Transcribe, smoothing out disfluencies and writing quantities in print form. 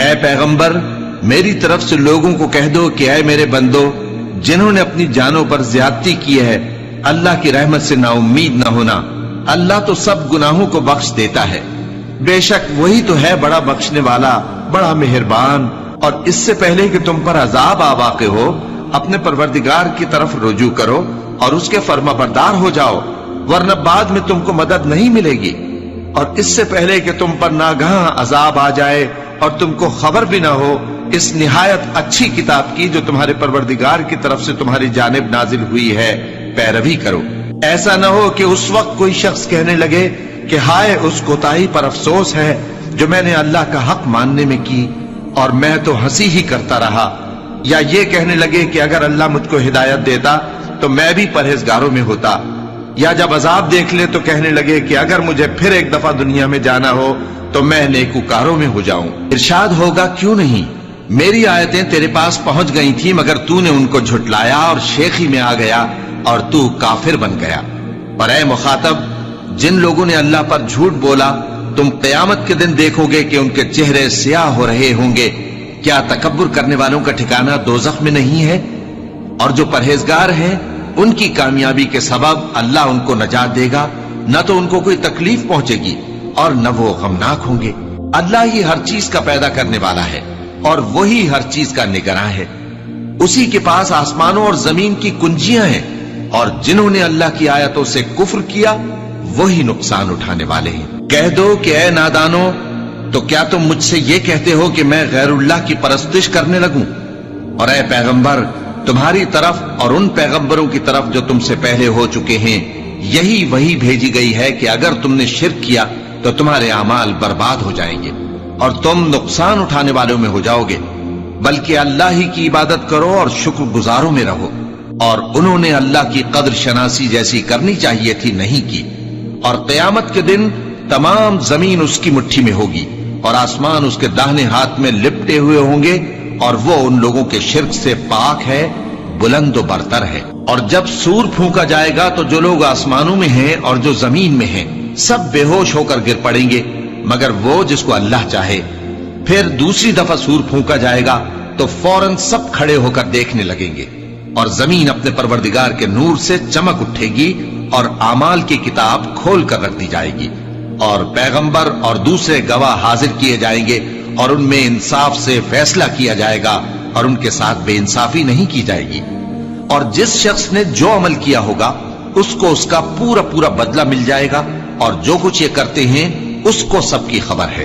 اے پیغمبر میری طرف سے لوگوں کو کہہ دو کہ اے میرے بندو جنہوں نے اپنی جانوں پر زیادتی کی ہے اللہ کی رحمت سے نا امید نہ ہونا، اللہ تو سب گناہوں کو بخش دیتا ہے، بے شک وہی تو ہے بڑا بخشنے والا بڑا مہربان۔ اور اس سے پہلے کہ تم پر عذاب آ واقع ہو اپنے پروردگار کی طرف رجوع کرو اور اس کے فرما بردار ہو جاؤ، ورنہ بعد میں تم کو مدد نہیں ملے گی۔ اور اس سے پہلے کہ تم پر ناگہاں عذاب آ جائے اور تم کو خبر بھی نہ ہو اس نہایت اچھی کتاب کی جو تمہارے پروردگار کی طرف سے تمہاری جانب نازل ہوئی ہے پیروی کرو۔ ایسا نہ ہو کہ اس وقت کوئی شخص کہنے لگے کہ ہائے اس کوتاہی پر افسوس ہے جو میں نے اللہ کا حق ماننے میں کی اور میں تو ہنسی ہی کرتا رہا، یا یہ کہنے لگے کہ اگر اللہ مجھ کو ہدایت دیتا تو میں بھی پرہیزگاروں میں ہوتا، یا جب عذاب دیکھ لے تو کہنے لگے کہ اگر مجھے پھر ایک دفعہ دنیا میں جانا ہو تو میں نیکوکاروں میں ہو جاؤں۔ ارشاد ہوگا کیوں نہیں، میری آیتیں تیرے پاس پہنچ گئی تھی مگر تو نے ان کو جھٹلایا اور شیخی میں آ گیا اور تو کافر بن گیا۔ پر اے مخاطب جن لوگوں نے اللہ پر جھوٹ بولا تم قیامت کے دن دیکھو گے کہ ان کے چہرے سیاہ ہو رہے ہوں گے، کیا تکبر کرنے والوں کا ٹھکانہ دوزخ میں نہیں ہے؟ اور جو پرہیزگار ہیں ان کی کامیابی کے سبب اللہ ان کو نجات دے گا، نہ تو ان کو کوئی تکلیف پہنچے گی اور نہ وہ غمناک ہوں گے۔ اللہ ہی ہر چیز کا پیدا کرنے والا ہے اور وہی ہر چیز کا نگراں ہے، اسی کے پاس آسمانوں اور زمین کی کنجیاں ہیں، اور جنہوں نے اللہ کی آیتوں سے کفر کیا وہی نقصان اٹھانے والے ہیں۔ کہہ دو کہ اے نادانو تو کیا تم مجھ سے یہ کہتے ہو کہ میں غیر اللہ کی پرستش کرنے لگوں؟ اور اے پیغمبر تمہاری طرف اور ان پیغمبروں کی طرف جو تم سے پہلے ہو چکے ہیں یہی وہی بھیجی گئی ہے کہ اگر تم نے شرک کیا تو تمہارے اعمال برباد ہو جائیں گے اور تم نقصان اٹھانے والوں میں ہو جاؤ گے، بلکہ اللہ ہی کی عبادت کرو اور شکر گزاروں میں رہو۔ اور انہوں نے اللہ کی قدر شناسی جیسی کرنی چاہیے تھی نہیں کی، اور قیامت کے دن تمام زمین اس کی مٹھی میں ہوگی اور آسمان اس کے داہنے ہاتھ میں لپٹے ہوئے ہوں گے، اور وہ ان لوگوں کے شرک سے پاک ہے، بلند و برتر ہے۔ اور جب سور پھونکا جائے گا تو جو لوگ آسمانوں میں ہیں اور جو زمین میں ہیں سب بے ہوش ہو کر گر پڑیں گے مگر وہ جس کو اللہ چاہے۔ پھر دوسری دفعہ سور پھونکا جائے گا تو فوراً سب کھڑے ہو کر دیکھنے لگیں گے، اور زمین اپنے پروردگار کے نور سے چمک اٹھے گی اور اعمال کی کتاب کھول کر رکھ دی جائے گی، اور پیغمبر اور دوسرے گواہ حاضر کیے جائیں گے، اور ان میں انصاف سے فیصلہ کیا جائے گا اور ان کے ساتھ بے انصافی نہیں کی جائے گی۔ اور جس شخص نے جو عمل کیا ہوگا اس کو اس کا پورا پورا بدلہ مل جائے گا، اور جو کچھ یہ کرتے ہیں اس کو سب کی خبر ہے۔